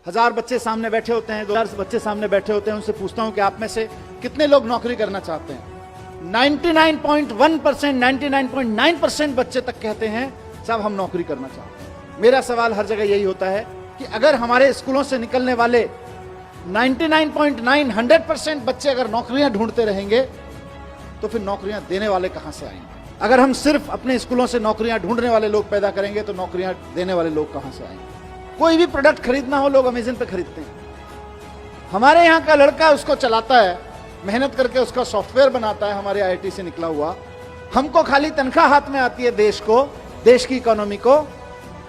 1000 बच्चे सामने बैठे होते हैं, 2000 बच्चे सामने बैठे होते हैं, उनसे पूछता हूं कि आप में से कितने लोग नौकरी करना चाहते हैं। 99.1%, 99.9% बच्चे तक कहते हैं साहब हम नौकरी करना चाहते हैं। मेरा सवाल हर जगह यही होता है कि अगर हमारे स्कूलों से निकलने वाले 99.9, 100% बच्चे अगर नौकरियां ढूंढते रहेंगे तो फिर नौकरियां देने वाले कहां से आएंगे? अगर हम सिर्फ अपने स्कूलों से नौकरियां ढूंढने वाले लोग पैदा करेंगे तो नौकरियां देने वाले लोग कहां से आएंगे? कोई भी प्रोडक्ट खरीदना हो लोग अमेज़न पे खरीदते हैं। हमारे यहाँ का लड़का उसको चलाता है, मेहनत करके उसका सॉफ्टवेयर बनाता है, हमारे आईआईटी से निकला हुआ। हमको खाली तनख्वाह हाथ में आती है देश को, देश की इकोनॉमी को,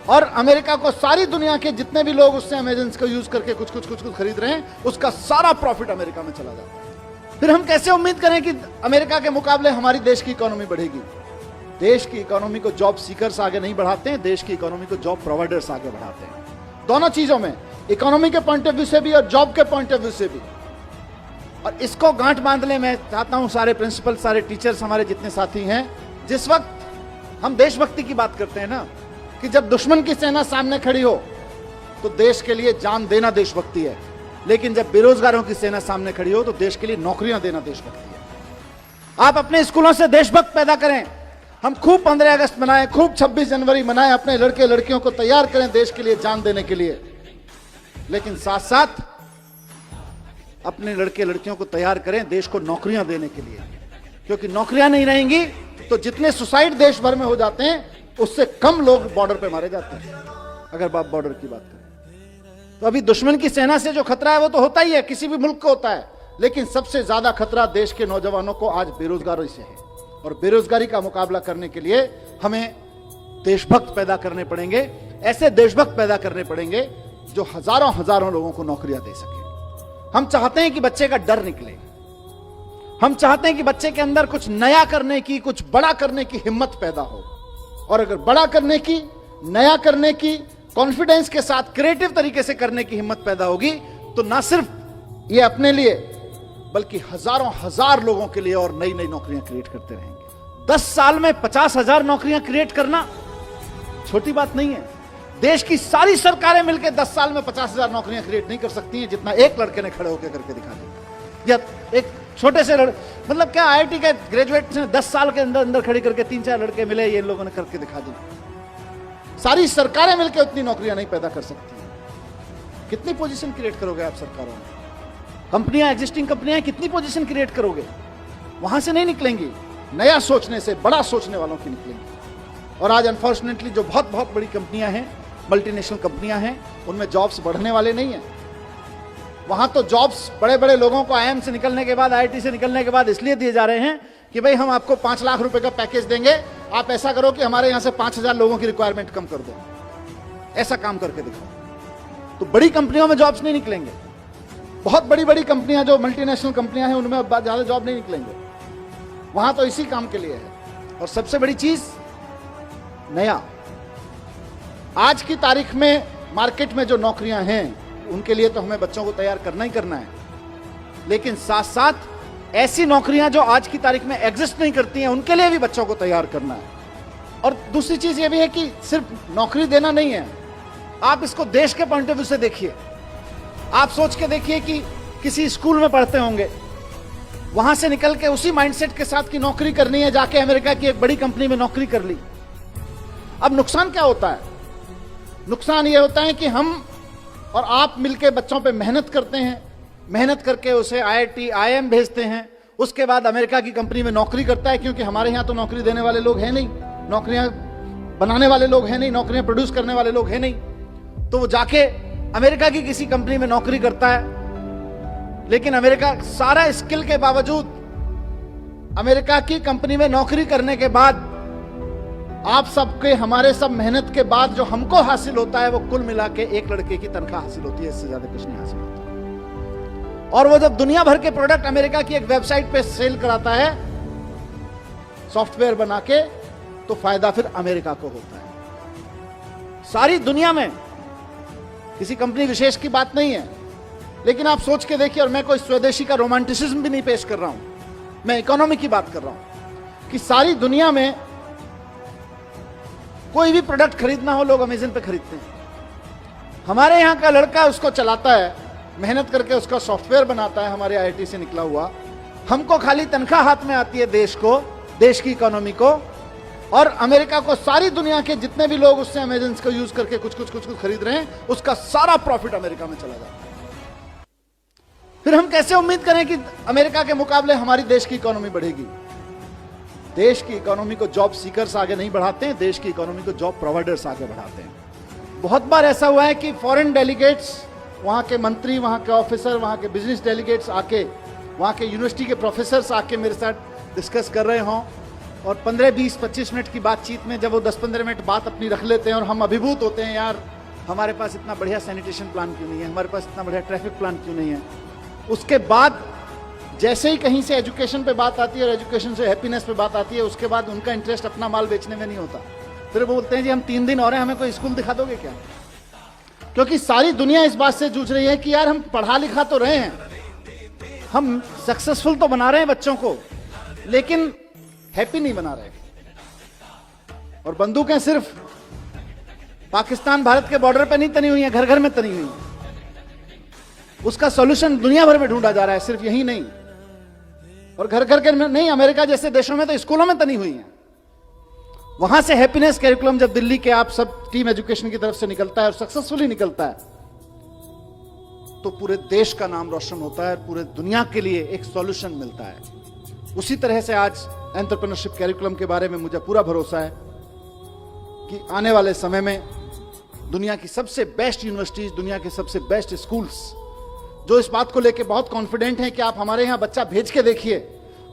और अमेरिका को सारी दुनिया के जितने भी लोग उससे अमेज़न को यूज करके कुछ खरीद रहे हैं, उसका सारा प्रॉफिट अमेरिका में चला जाता है। फिर हम कैसे उम्मीद करें कि अमेरिका के मुकाबले हमारी देश की इकोनॉमी बढ़ेगी? देश की इकोनॉमी को जॉब सीकर्स आगे नहीं बढ़ाते हैं, देश की इकोनॉमी को जॉब प्रोवाइडर्स आगे बढ़ाते हैं। दोनों चीजों में, इकोनॉमी के पॉइंट ऑफ व्यू से भी और जॉब के पॉइंट ऑफ व्यू से भी। और इसको गांठ बांधने में चाहता हूं सारे प्रिंसिपल, सारे टीचर्स, हमारे जितने साथी हैं। जिस वक्त हम देशभक्ति की बात करते हैं ना, कि जब दुश्मन की सेना सामने खड़ी हो तो देश के लिए जान देना देशभक्ति है, लेकिन जब बेरोजगारों की सेना सामने खड़ी हो तो देश के लिए नौकरियां देना देशभक्ति है। आप अपने स्कूलों से देशभक्त पैदा करें। हम खूब 15 अगस्त मनाएं, खूब 26 जनवरी मनाएं, अपने लड़के लड़कियों को तैयार करें देश के लिए जान देने के लिए, लेकिन साथ साथ अपने लड़के लड़कियों को तैयार करें देश को नौकरियां देने के लिए। क्योंकि नौकरियां नहीं रहेंगी तो जितने सुसाइड देश भर में हो जाते हैं उससे कम लोग बॉर्डर पे मारे जाते हैं। अगर बात बॉर्डर की बात करें तो अभी दुश्मन की सेना से जो खतरा है वो तो होता ही है, किसी भी मुल्क को होता है, लेकिन सबसे ज्यादा खतरा देश के नौजवानों को आज बेरोजगारी से है। और बेरोजगारी का मुकाबला करने के लिए हमें देशभक्त पैदा करने पड़ेंगे, ऐसे देशभक्त पैदा करने पड़ेंगे जो हजारों हजारों लोगों को नौकरियां दे सके। हम चाहते हैं कि बच्चे का डर निकले, हम चाहते हैं कि बच्चे के अंदर कुछ नया करने की, कुछ बड़ा करने की हिम्मत पैदा हो। और अगर बड़ा करने की, नया करने की, कॉन्फिडेंस के साथ क्रिएटिव तरीके से करने की हिम्मत पैदा होगी तो ना सिर्फ ये अपने लिए बल्कि हजारों हजार लोगों के लिए और नई नई नौकरियां क्रिएट करते रहेंगे। 10 साल में 50,000 नौकरियां क्रिएट करना छोटी बात नहीं है। देश की सारी सरकारें मिलकर 10 साल में 50,000 नौकरियां क्रिएट नहीं कर सकती हैं जितना एक लड़के ने खड़े होकर करके दिखा दिया। या एक छोटे से मतलब क्या आईआईटी के ग्रेजुएट ने 10 साल के अंदर अंदर खड़ी करके 3-4 लड़के मिले, ये लोगों ने करके दिखा दिया। सारी सरकारें मिलकर उतनी नौकरियां नहीं पैदा कर सकती। कितनी पोजीशन क्रिएट करोगे आप सरकारों में? कंपनियां, एग्जिस्टिंग कंपनियां कितनी पोजीशन क्रिएट करोगे? वहां से नहीं निकलेंगी, नया सोचने से, बड़ा सोचने वालों की निकलेंगी। और आज अनफॉर्चुनेटली जो बहुत बहुत बड़ी कंपनियां हैं, मल्टीनेशनल कंपनियां हैं, उनमें जॉब्स बढ़ने वाले नहीं हैं। वहां तो जॉब्स बड़े बड़े लोगों को आईआईएम से निकलने के बाद, आईआईटी से निकलने के बाद इसलिए दिए जा रहे हैं कि भाई हम आपको 5 लाख रुपए का पैकेज देंगे, आप ऐसा करो कि हमारे यहां से 5,000 लोगों की रिक्वायरमेंट कम कर दो। ऐसा काम करके दिखाओ। तो बड़ी कंपनियों में जॉब्स नहीं निकलेंगे। बहुत बड़ी बड़ी कंपनियां जो मल्टीनेशनल कंपनियां हैं उनमें ज्यादा जॉब नहीं निकलेंगे। वहां तो इसी काम के लिए है। और सबसे बड़ी चीज नया, आज की तारीख में मार्केट में जो नौकरियां हैं उनके लिए तो हमें बच्चों को तैयार करना ही करना है, लेकिन साथ साथ ऐसी नौकरियां जो आज की तारीख में एग्जिस्ट नहीं करती हैं उनके लिए भी बच्चों को तैयार करना है। और दूसरी चीज ये भी है कि सिर्फ नौकरी देना नहीं है, आप इसको देश के पॉइंट ऑफ व्यू से देखिए। आप सोच के देखिए कि किसी स्कूल में पढ़ते होंगे, वहां से निकल के उसी माइंडसेट के साथ की नौकरी करनी है, जाके अमेरिका की एक बड़ी कंपनी में नौकरी कर ली। अब नुकसान क्या होता है? नुकसान यह होता है कि हम और आप मिलके बच्चों पे मेहनत करते हैं, मेहनत करके उसे आईआईटी, आईएम भेजते हैं, उसके बाद अमेरिका की कंपनी में नौकरी करता है, क्योंकि हमारे यहाँ तो नौकरी देने वाले लोग हैं नहीं, नौकरियां बनाने वाले लोग हैं नहीं, नौकरियां प्रोड्यूस करने वाले लोग हैं नहीं। तो वो जाके अमेरिका की किसी कंपनी में नौकरी करता है, लेकिन अमेरिका सारा स्किल के बावजूद अमेरिका की कंपनी में नौकरी करने के बाद आप सबके, हमारे सब मेहनत के बाद जो हमको हासिल होता है वो कुल मिला के एक लड़के की तनख्वाह हासिल होती है, इससे ज्यादा कुछ नहीं हासिल होता। और वो जब दुनिया भर के प्रोडक्ट अमेरिका की एक वेबसाइट पे सेल कराता है सॉफ्टवेयर बना के, तो फायदा फिर अमेरिका को होता है। सारी दुनिया में किसी कंपनी विशेष की बात नहीं है, लेकिन आप सोच के देखिए, और मैं कोई स्वदेशी का रोमांटिसिज्म भी नहीं पेश कर रहा हूं, मैं इकोनॉमी की बात कर रहा हूं कि सारी दुनिया में कोई भी प्रोडक्ट खरीदना हो लोग अमेज़न पे खरीदते हैं। हमारे यहाँ का लड़का उसको चलाता है, मेहनत करके उसका सॉफ्टवेयर बनाता है, हमारे आईआईटी से निकला हुआ। हमको खाली तनख्वाह हाथ में आती है देश को, देश की इकोनॉमी को, और अमेरिका को सारी दुनिया के जितने भी लोग उससे अमेजन को यूज करके कुछ खरीद रहे हैं, उसका सारा प्रॉफिट अमेरिका में चला जाता है। फिर हम कैसे उम्मीद करें कि अमेरिका के मुकाबले हमारी देश की इकोनॉमी बढ़ेगी? देश की इकोनॉमी को जॉब सीकर्स आगे नहीं बढ़ाते हैं, देश की इकोनॉमी को जॉब प्रोवाइडर्स आगे बढ़ाते हैं। बहुत बार ऐसा हुआ है कि फॉरेन डेलीगेट्स, वहां के मंत्री, वहां के ऑफिसर, वहां के बिजनेस डेलीगेट्स आके, वहां के यूनिवर्सिटी के प्रोफेसर्स आके मेरे साथ डिस्कस कर रहे हों, और 15, 20, 25 मिनट की बातचीत में जब वो 10-15 मिनट बात अपनी रख लेते हैं और हम अभिभूत होते हैं, यार हमारे पास इतना बढ़िया सैनिटेशन प्लान क्यों नहीं है, हमारे पास इतना बढ़िया ट्रैफिक प्लान क्यों नहीं है। उसके बाद जैसे ही कहीं से एजुकेशन पे बात आती है और एजुकेशन से हैप्पीनेस पे बात आती है, उसके बाद उनका इंटरेस्ट अपना माल बेचने में नहीं होता। फिर वो बोलते हैं जी हम 3 दिन और हैं, हमें कोई स्कूल दिखा दोगे क्या? क्योंकि सारी दुनिया इस बात से जूझ रही है कि यार हम पढ़ा लिखा तो रहे हैं, हम सक्सेसफुल तो बना रहे हैं बच्चों को, लेकिन हैप्पी नहीं बना रहे। और बंदूकें सिर्फ पाकिस्तान भारत के बॉर्डर पे नहीं तनी हुई हैं, घर घर में तनी हुई हैं। उसका सॉल्यूशन दुनिया भर में ढूंढा जा रहा है, सिर्फ यही नहीं। और घर घर के नहीं, अमेरिका जैसे देशों में तो स्कूलों में तनी हुई हैं। वहां से हैप्पीनेस कैरिकुलम जब दिल्ली के आप सब टीम एजुकेशन की तरफ से निकलता है और सक्सेसफुली निकलता है, तो पूरे देश का नाम रोशन होता है, पूरे दुनिया के लिए एक सॉल्यूशन मिलता है। उसी तरह से आज एंटरप्रेन्योरशिप कैरिकुलम के बारे में मुझे पूरा भरोसा है कि आने वाले समय में दुनिया की सबसे बेस्ट यूनिवर्सिटीज, दुनिया के सबसे बेस्ट स्कूल्स जो इस बात को लेकर बहुत कॉन्फिडेंट हैं कि आप हमारे यहां बच्चा भेज के देखिए,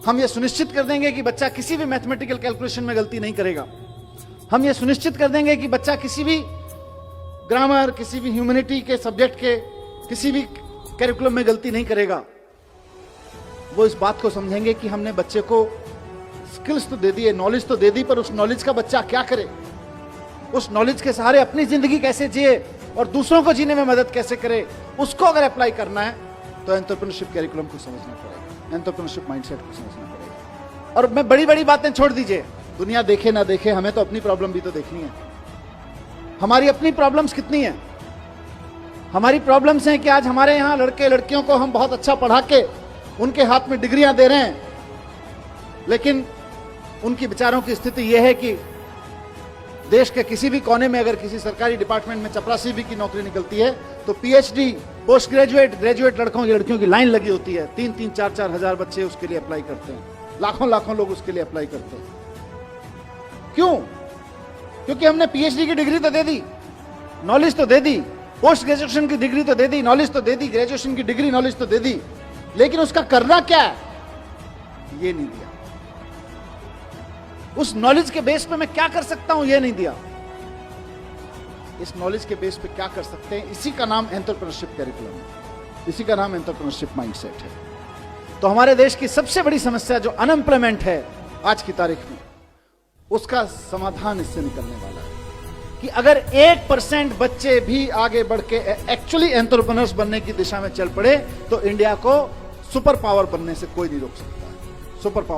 हम ये सुनिश्चित कर देंगे कि बच्चा किसी भी मैथमेटिकल कैलकुलेशन में गलती नहीं करेगा। हम ये सुनिश्चित कर देंगे कि बच्चा किसी भी ग्रामर, किसी भी ह्यूमैनिटी के सब्जेक्ट के किसी भी कैरिकुलम में गलती नहीं करेगा। वो इस बात को समझेंगे कि हमने बच्चे को स्किल्स तो दे दी है, नॉलेज तो दे दी, पर उस नॉलेज का बच्चा क्या करे, उस नॉलेज के सहारे अपनी जिंदगी कैसे जिए और दूसरों को जीने में मदद कैसे करे, उसको अगर अप्लाई करना है तो एंटरप्रेन्योरशिप कैरिकुलम को समझना पड़ेगा, एंटरप्रेन्योरशिप माइंडसेट को समझना पड़ेगा। और मैं बड़ी बड़ी बातें छोड़ दीजिए, दुनिया देखे ना देखे, हमें तो अपनी प्रॉब्लम भी तो देखनी है। हमारी अपनी प्रॉब्लम्स कितनी है? हमारी प्रॉब्लम्स हैं कि आज हमारे यहाँ लड़के लड़कियों को हम बहुत अच्छा पढ़ा के उनके हाथ में डिग्रियां दे रहे हैं, लेकिन उनकी बेचारों की स्थिति यह है कि देश के किसी भी कोने में अगर किसी सरकारी डिपार्टमेंट में चपरासी भी की नौकरी निकलती है तो पीएचडी, पोस्ट ग्रेजुएट, ग्रेजुएट लड़कियों की लाइन लगी होती है। 3-3, 4-4 हजार बच्चे उसके लिए अप्लाई करते हैं, लाखों लोग उसके लिए अप्लाई करते हैं। क्यों? क्योंकि हमने पीएचडी की डिग्री तो दे दी, नॉलेज तो दे दी, पोस्ट ग्रेजुएशन की डिग्री तो दे दी, नॉलेज तो दे दी, ग्रेजुएशन की डिग्री नॉलेज तो दे दी, लेकिन उसका करना क्या है ये नहीं दिया। उस नॉलेज के बेस पे मैं क्या कर सकता हूं ये नहीं दिया। इस नॉलेज के बेस पे क्या कर सकते हैं, इसी का नाम एंटरप्रेन्योरशिप कैरिकुलम है, इसी का नाम एंटरप्रेन्योरशिप माइंडसेट है। तो हमारे देश की सबसे बड़ी समस्या जो अनएम्प्लॉयमेंट है आज की तारीख में, उसका समाधान इससे निकलने वाला है कि अगर 1% बच्चे भी आगे बढ़ के एक्चुअली एंटरप्रेन्योर्स बनने की दिशा में चल पड़े तो इंडिया को सुपर पावर बनने से कोई नहीं रोक सकता है। Super power